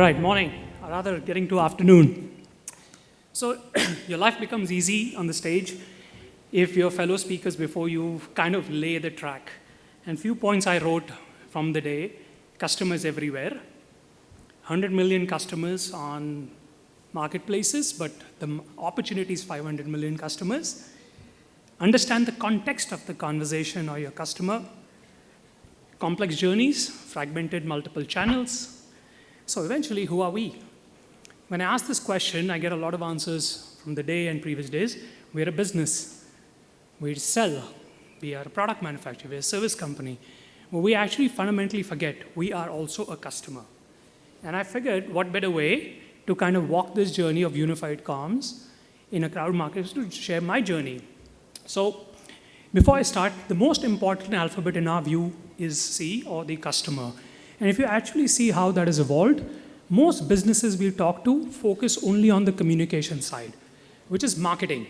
right, morning, or rather getting to afternoon. So your life becomes easy on the stage if your fellow speakers before you kind of lay the track. And few points I wrote from the day: customers everywhere, 100 million customers on marketplaces, but the opportunity is 500 million customers. Understand the context of the conversation or your customer. Complex journeys, fragmented multiple channels. So eventually, who are we? When I ask this question, I get a lot of answers from the day and previous days. We're a business. We sell. We are a product manufacturer. We're a service company. But we actually fundamentally forget we are also a customer. And I figured what better way to kind of walk this journey of unified comms in a crowd market is to share my journey. So before I start, the most important alphabet in our view is C, or the customer. And if you actually see how that has evolved, most businesses we talk to focus only on the communication side, which is marketing,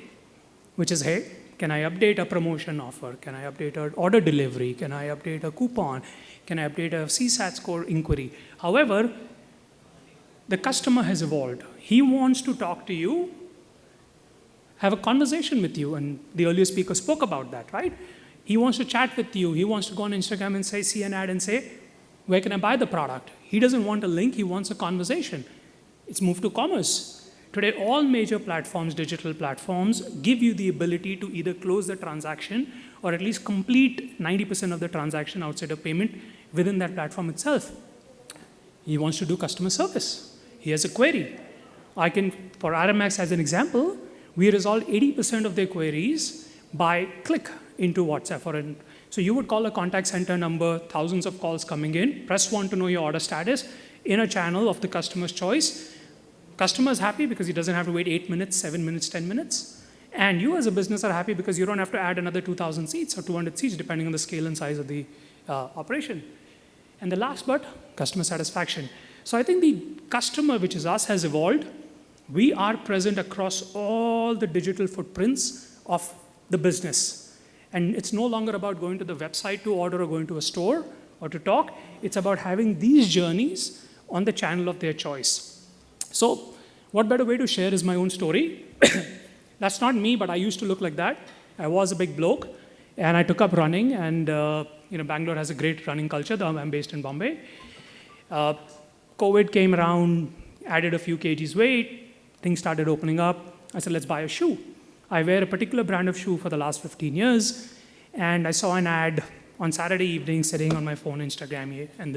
which is, hey, can I update a promotion offer? Can I update an order delivery? Can I update a coupon? Can I update a CSAT score inquiry? However, the customer has evolved. He wants to talk to you, have a conversation with you, and the earlier speaker spoke about that, right? He wants to chat with you. He wants to go on Instagram and see an ad and say, where can I buy the product? He doesn't want a link, he wants a conversation. It's moved to commerce. Today, all major platforms, digital platforms, give you the ability to either close the transaction or at least complete 90% of the transaction outside of payment within that platform itself. He wants to do customer service. He has a query. For RMX as an example, we resolve 80% of their queries by click into WhatsApp. So you would call a contact center number, thousands of calls coming in, press 1 to know your order status in a channel of the customer's choice. Customer's happy because he doesn't have to wait 8 minutes, 7 minutes, 10 minutes. And you as a business are happy because you don't have to add another 2,000 seats or 200 seats, depending on the scale and size of the operation. And the last but, customer satisfaction. So I think the customer, which is us, has evolved. We are present across all the digital footprints of the business. And it's no longer about going to the website to order or going to a store or to talk. It's about having these journeys on the channel of their choice. So what better way to share is my own story. That's not me, but I used to look like that. I was a big bloke, and I took up running. And Bangalore has a great running culture. I'm based in Bombay. COVID came around, added a few kgs weight. Things started opening up. I said, let's buy a shoe. I wear a particular brand of shoe for the last 15 years, and I saw an ad on Saturday evening sitting on my phone, Instagram, and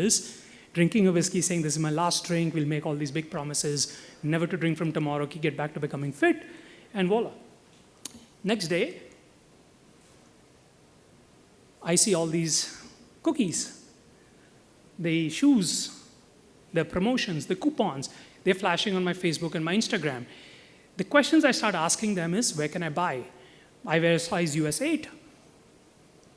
drinking a whiskey, saying, this is my last drink, we'll make all these big promises, never to drink from tomorrow, get back to becoming fit, and voila. Next day, I see all these cookies, the shoes, the promotions, the coupons, they're flashing on my Facebook and my Instagram. The questions I start asking them is, where can I buy? I wear a size US 8.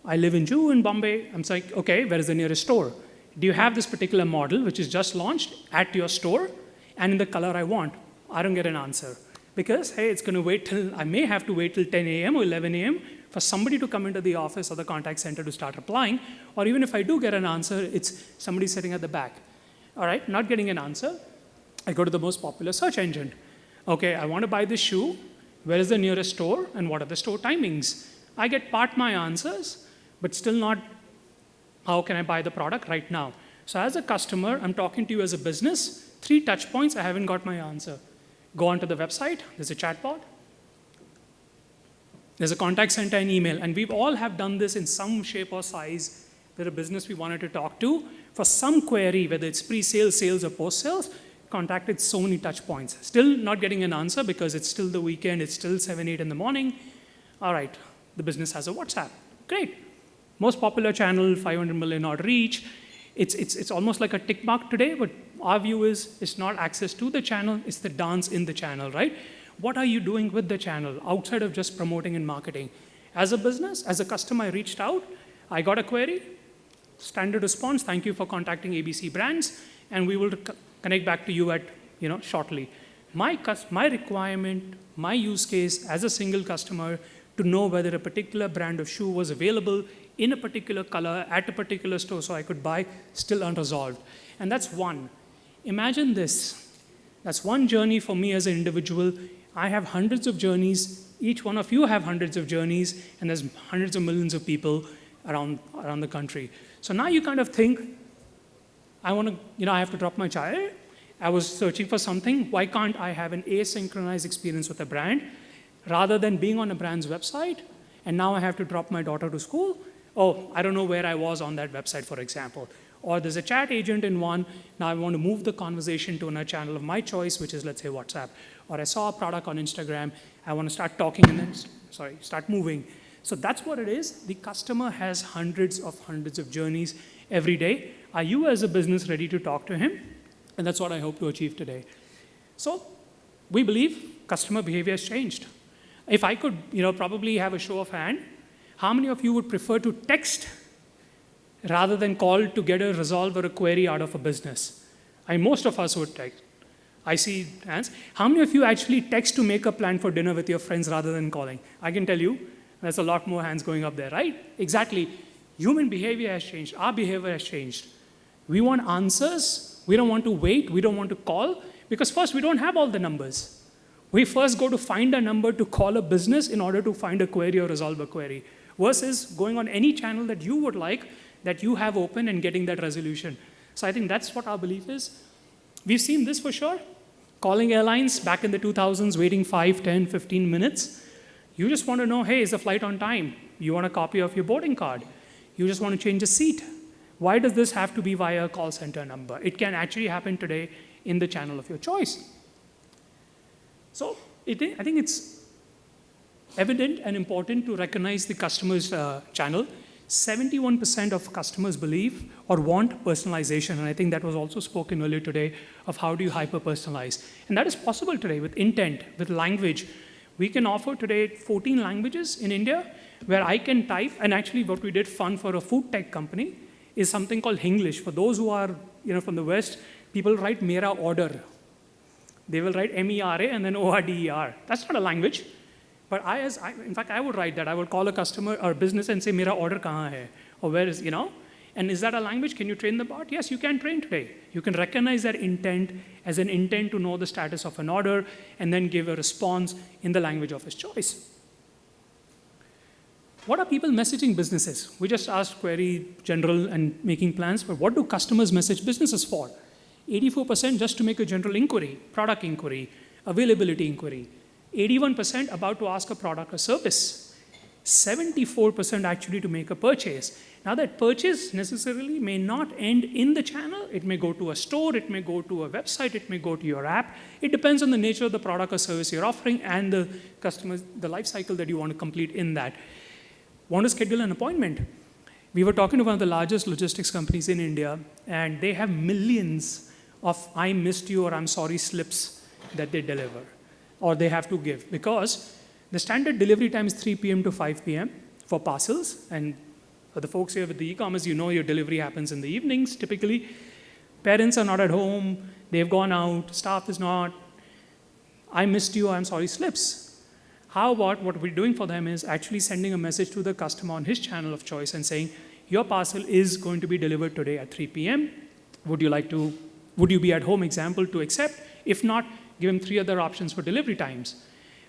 I live in Juhu in Bombay. I'm like, okay, where is the nearest store? Do you have this particular model, which is just launched at your store and in the color I want? I don't get an answer. Because, hey, it's going to wait I may have to wait till 10 a.m. or 11 a.m. for somebody to come into the office or the contact center to start replying. Or even if I do get an answer, it's somebody sitting at the back. All right, not getting an answer, I go to the most popular search engine. Okay, I want to buy this shoe. Where is the nearest store and what are the store timings? I get part my answers, but still not how can I buy the product right now. So as a customer, I'm talking to you as a business, 3 touch points, I haven't got my answer. Go onto the website, there's a chatbot. There's a contact center and email, and we all have done this in some shape or size. There's a business we wanted to talk to for some query, whether it's pre-sales, sales, or post-sales, contacted so many touch points. Still not getting an answer because it's still the weekend, it's still 7, 8 in the morning. All right, the business has a WhatsApp. Great. Most popular channel, 500 million odd reach. It's almost like a tick mark today, but our view is it's not access to the channel, it's the dance in the channel, right? What are you doing with the channel outside of just promoting and marketing? As a business, as a customer, I reached out, I got a query, standard response, thank you for contacting ABC brands, and we will connect back to you at, shortly. My requirement, my use case as a single customer to know whether a particular brand of shoe was available in a particular color at a particular store so I could buy, still unresolved. And that's one. Imagine this. That's one journey for me as an individual. I have hundreds of journeys. Each one of you have hundreds of journeys, and there's hundreds of millions of people around the country. So now you kind of think, I want to, I have to drop my child. I was searching for something. Why can't I have an asynchronized experience with a brand rather than being on a brand's website? And now I have to drop my daughter to school. Oh, I don't know where I was on that website, for example. Or there's a chat agent in one. Now I want to move the conversation to another channel of my choice, which is, let's say, WhatsApp. Or I saw a product on Instagram. I want to start talking and then, start moving. So that's what it is. The customer has hundreds of journeys every day. Are you as a business ready to talk to him? And that's what I hope to achieve today. So we believe customer behavior has changed. If I could, probably have a show of hand, how many of you would prefer to text rather than call to get a resolve or a query out of a business? Most of us would text. I see hands. How many of you actually text to make a plan for dinner with your friends rather than calling? I can tell you, there's a lot more hands going up there, right? Exactly. Human behavior has changed. Our behavior has changed. We want answers. We don't want to wait. We don't want to call. Because first, we don't have all the numbers. We first go to find a number to call a business in order to find a query or resolve a query, versus going on any channel that you would like, that you have open, and getting that resolution. So I think that's what our belief is. We've seen this for sure. Calling airlines back in the 2000s, waiting 5, 10, 15 minutes. You just want to know, hey, is the flight on time? You want a copy of your boarding card. You just want to change a seat. Why does this have to be via a call center number? It can actually happen today in the channel of your choice. So I think it's evident and important to recognize the customer's channel. 71% of customers believe or want personalization, and I think that was also spoken earlier today of how do you hyper-personalize. And that is possible today with intent, with language. We can offer today 14 languages in India where I can type, and actually what we did fun for a food tech company is something called Hinglish. For those who are from the West, people write Mera Order. They will write MERA and then ORDER. That's not a language. But in fact, I would write that. I would call a customer or business and say, Mera order kahan hai? Or where is, And is that a language? Can you train the bot? Yes, you can train today. You can recognize that intent as an intent to know the status of an order and then give a response in the language of his choice. What are people messaging businesses? We just asked query general and making plans, but what do customers message businesses for? 84% just to make a general inquiry, product inquiry, availability inquiry. 81% about to ask a product or service. 74% actually to make a purchase. Now that purchase necessarily may not end in the channel. It may go to a store, it may go to a website, it may go to your app. It depends on the nature of the product or service you're offering and the life cycle that you want to complete in that. Want to schedule an appointment. We were talking to one of the largest logistics companies in India, and they have millions of I missed you or I'm sorry slips that they deliver or they have to give, because the standard delivery time is 3 p.m. to 5 p.m. for parcels. And for the folks here with the e-commerce, your delivery happens in the evenings typically. Parents are not at home, they've gone out, staff is not. I missed you, I'm sorry slips. How about what we're doing for them is actually sending a message to the customer on his channel of choice and saying, your parcel is going to be delivered today at 3 p.m. Would you be at home, example, to accept? If not, give him 3 other options for delivery times.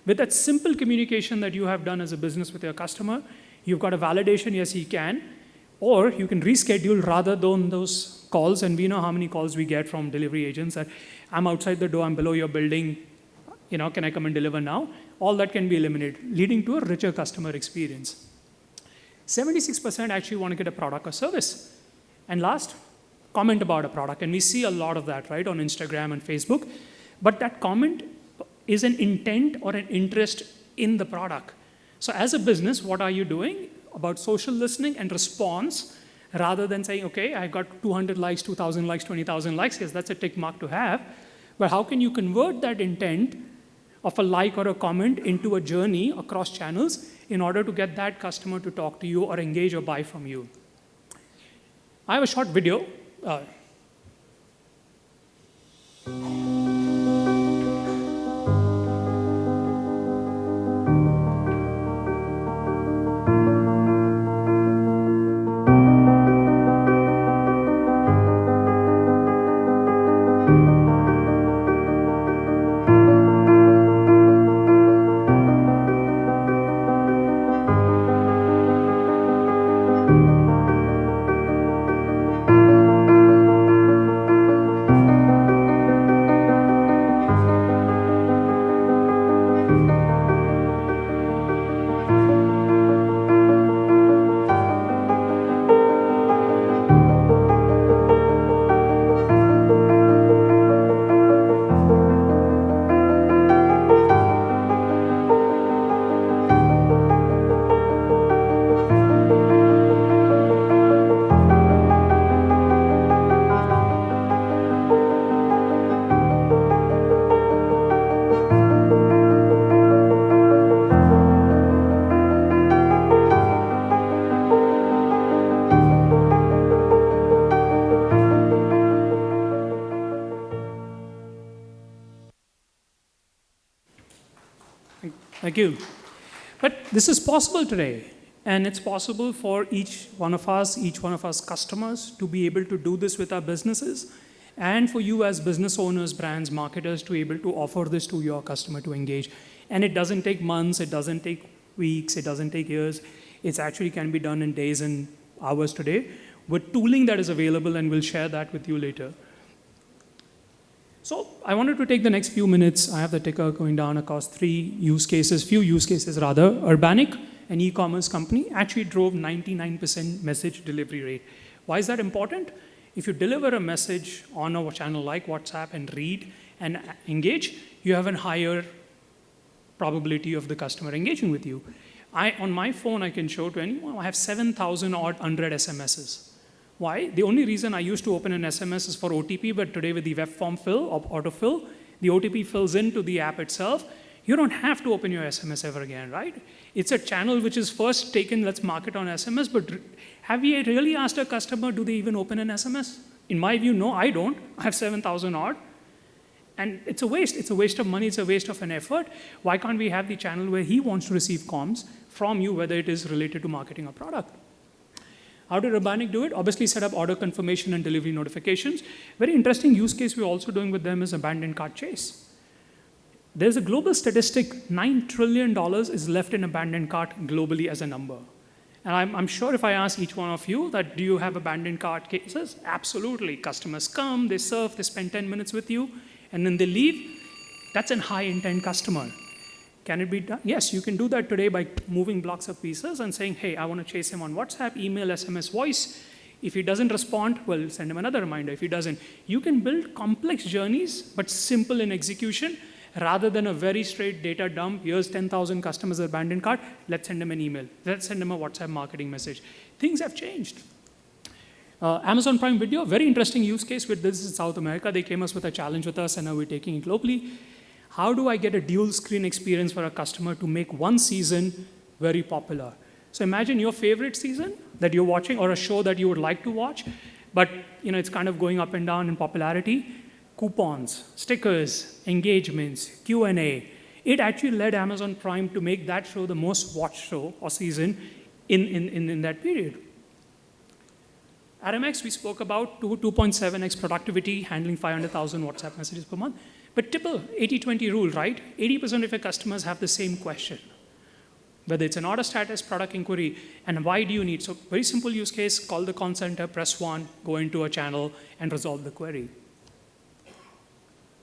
With that simple communication that you have done as a business with your customer, you've got a validation, yes, he can, or you can reschedule rather than those calls, and we know how many calls we get from delivery agents that I'm outside the door, I'm below your building, can I come and deliver now? All that can be eliminated, leading to a richer customer experience. 76% actually want to get a product or service. And last, comment about a product, and we see a lot of that, right, on Instagram and Facebook. But that comment is an intent or an interest in the product. So as a business, what are you doing about social listening and response rather than saying, okay, I got 200 likes, 2,000 likes, 20,000 likes. Yes, that's a tick mark to have. But how can you convert that intent of a like or a comment into a journey across channels in order to get that customer to talk to you or engage or buy from you? I have a short video. Thank you. But this is possible today. And it's possible for each one of us customers, to be able to do this with our businesses, and for you as business owners, brands, marketers, to be able to offer this to your customer to engage. And it doesn't take months, it doesn't take weeks, it doesn't take years. It actually can be done in days and hours today with tooling that is available, and we'll share that with you later. So I wanted to take the next few minutes. I have the ticker going down across few use cases. Urbanic, an e-commerce company, actually drove 99% message delivery rate. Why is that important? If you deliver a message on a channel like WhatsApp and read and engage, you have a higher probability of the customer engaging with you. On my phone, I can show to anyone, I have 7,000 odd unread SMSs. Why? The only reason I used to open an SMS is for OTP, but today with the web form fill or autofill, the OTP fills into the app itself. You don't have to open your SMS ever again, right? It's a channel which is first taken, let's mark it on SMS, but have we really asked a customer, do they even open an SMS? In my view, no, I don't. I have 7,000 odd. And it's a waste. It's a waste of money. It's a waste of an effort. Why can't we have the channel where he wants to receive comms from you, whether it is related to marketing or product? How did Urbanic do it? Obviously set up order confirmation and delivery notifications. Very interesting use case we're also doing with them is abandoned cart chase. There's a global statistic, $9 trillion is left in abandoned cart globally as a number. And I'm sure if I ask each one of you that do you have abandoned cart cases? Absolutely. Customers come, they surf, they spend 10 minutes with you, and then they leave. That's a high intent customer. Can it be done? Yes, you can do that today by moving blocks of pieces and saying, hey, I want to chase him on WhatsApp, email, SMS, voice. If he doesn't respond, well, send him another reminder. If he doesn't, you can build complex journeys, but simple in execution, rather than a very straight data dump. Here's 10,000 customers abandoned cart. Let's send them an email. Let's send them a WhatsApp marketing message. Things have changed. Amazon Prime Video, very interesting use case with this in South America. They came us with a challenge with us, and now we're taking it globally. How do I get a dual screen experience for a customer to make one season very popular? So imagine your favorite season that you're watching, or a show that you would like to watch, but it's kind of going up and down in popularity. Coupons, stickers, engagements, Q&A. It actually led Amazon Prime to make that show the most watched show or season in that period. At MX, we spoke about 2.7x productivity, handling 500,000 WhatsApp messages per month. But typical 80-20 rule, right? 80% of your customers have the same question, whether it's an order status, product inquiry, and why do you need? So very simple use case, call the call center, press 1, go into a channel, and resolve the query.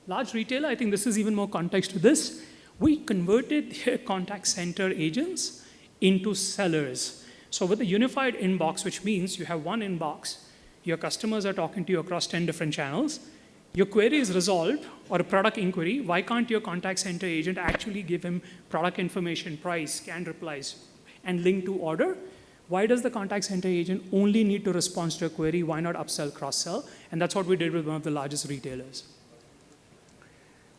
Large retailer, I think this is even more context to this. We converted their contact center agents into sellers. So with a unified inbox, which means you have one inbox, your customers are talking to you across 10 different channels, your query is resolved, or a product inquiry, why can't your contact center agent actually give him product information, price, scanned replies, and link to order? Why does the contact center agent only need to respond to a query? Why not upsell, cross-sell? And that's what we did with one of the largest retailers.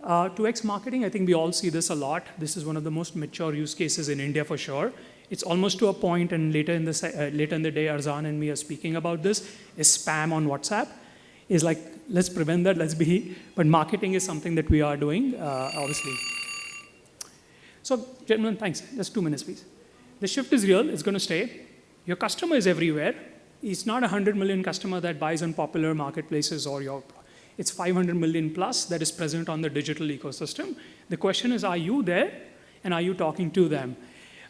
2x marketing, I think we all see this a lot. This is one of the most mature use cases in India for sure. It's almost to a point, and later in the day, Arzan and me are speaking about this, is spam on WhatsApp. Is like, let's prevent that, but marketing is something that we are doing, obviously. So, gentlemen, thanks. Just 2 minutes, please. The shift is real, it's going to stay. Your customer is everywhere. It's not 100 million customer that buys on popular marketplaces or it's 500 million plus that is present on the digital ecosystem. The question is, are you there, and are you talking to them?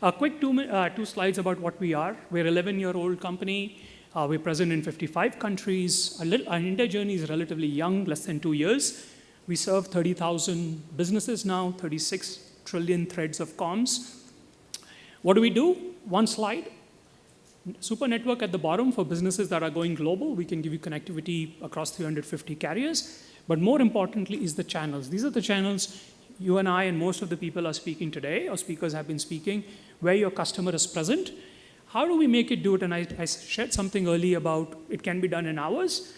A quick two slides about what we are. We're an 11-year-old company. We're present in 55 countries. Our India journey is relatively young, less than 2 years. We serve 30,000 businesses now, 36 trillion threads of comms. What do we do? One slide. Super network at the bottom for businesses that are going global. We can give you connectivity across 350 carriers. But more importantly is the channels. These are the channels you and I and most of the people are speaking today, or speakers have been speaking, where your customer is present. How do we make it do it? And I shared something early about it can be done in hours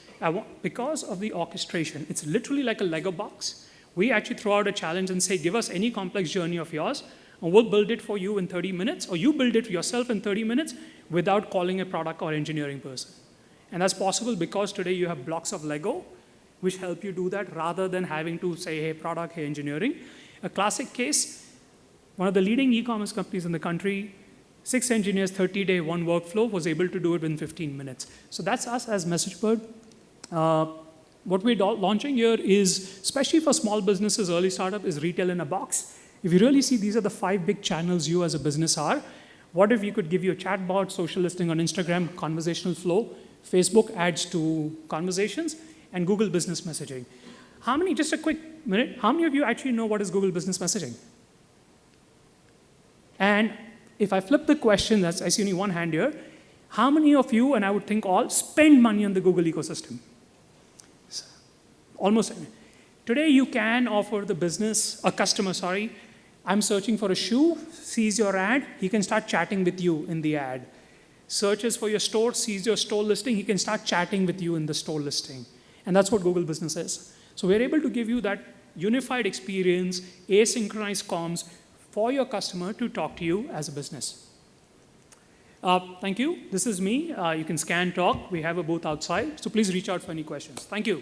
because of the orchestration. It's literally like a Lego box. We actually throw out a challenge and say, give us any complex journey of yours, and we'll build it for you in 30 minutes, or you build it yourself in 30 minutes without calling a product or engineering person. And that's possible because today you have blocks of Lego which help you do that rather than having to say, hey, product, hey, engineering. A classic case, One of the leading e-commerce companies in the country, 6 engineers, 30-day, one workflow, was able to do it within 15 minutes. So that's us as MessageBird. What we're launching here is, especially for small businesses, early startup, is retail in a box. If you really see, these are the 5 big channels you as a business are. What if you could give you a chatbot, social listing on Instagram, conversational flow, Facebook ads to conversations, and Google Business Messaging? How many, just a quick minute, how many of you actually know what is Google Business Messaging? And if I flip the question, I see only one hand here, how many of you, and I would think all, spend money on the Google ecosystem? Almost. Today you can offer the business, a customer, sorry, I'm searching for a shoe, sees your ad, he can start chatting with you in the ad. Searches for your store, sees your store listing, he can start chatting with you in the store listing. And that's what Google Business is. So we're able to give you that unified experience, asynchronized comms for your customer to talk to you as a business. Thank you. This is me. You can scan talk. We have a booth outside. So please reach out for any questions. Thank you.